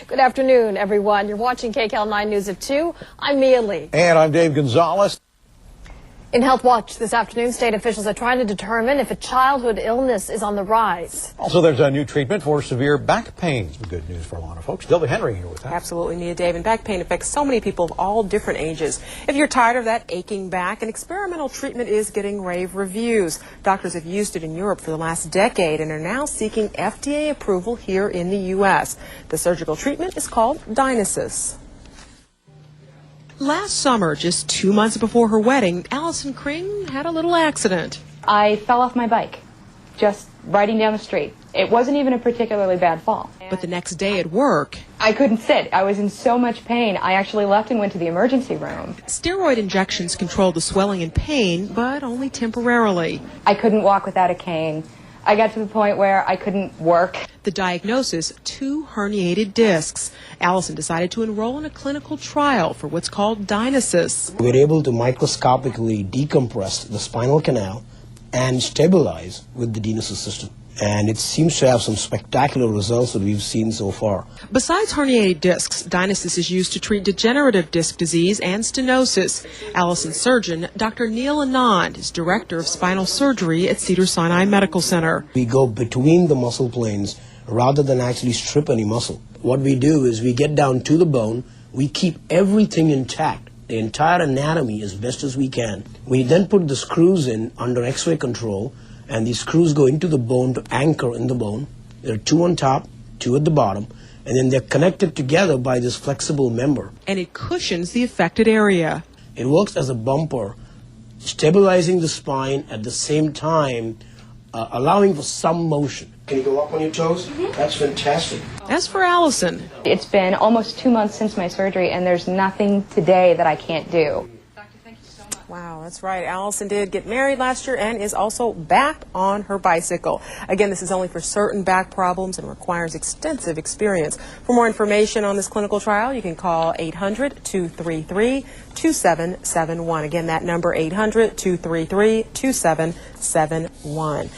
Good afternoon, everyone. You're watching KCAL9 News at 2. I'm Mia Lee. And I'm Dave Gonzalez. In Health Watch this afternoon, state officials are trying to determine if a childhood illness is on the rise. Also, there's a new treatment for severe back pain. Some good news for a lot of folks. Dilda Henry here with that. Absolutely, Mia, Dave. And back pain affects so many people of all different ages. If you're tired of that aching back, an experimental treatment is getting rave reviews. Doctors have used it in Europe for the last decade and are now seeking FDA approval here in the U.S. The surgical treatment is called Dynesys. Last summer, just 2 months before her wedding, Allison Kring had a little accident. I fell off my bike, just riding down the street. It wasn't even a particularly bad fall. But the next day at work, I couldn't sit. I was in so much pain. I actually left and went to the emergency room. Steroid injections controlled the swelling and pain, but only temporarily. I couldn't walk without a cane. I got to the point where I couldn't work. The diagnosis, 2 herniated discs. Allison decided to enroll in a clinical trial for what's called Dynesys. We're able to microscopically decompress the spinal canal and stabilize with the Dynesys system. And it seems to have some spectacular results that we've seen so far. Besides herniated discs, Dynesys is used to treat degenerative disc disease and stenosis. Allison's surgeon, Dr. Neel Anand, is director of spinal surgery at Cedars-Sinai Medical Center. We go between the muscle planes rather than actually strip any muscle. What we do is we get down to the bone, we keep everything intact, the entire anatomy as best as we can. We then put the screws in under X-ray control, and these screws go into the bone to anchor in the bone. There are 2 on top, 2 at the bottom, and then they're connected together by this flexible member. And it cushions the affected area. It works as a bumper, stabilizing the spine at the same time, allowing for some motion. Can you go up on your toes? That's fantastic. As for Allison, It's been almost 2 months since my surgery, and there's nothing today that I can't do. wow, that's right. Allison did get married last year and is also back on her bicycle. Again, this is only for certain back problems and requires extensive experience. For more information on this clinical trial, you can call 800-233-2771. Again, that number 800-233-2771.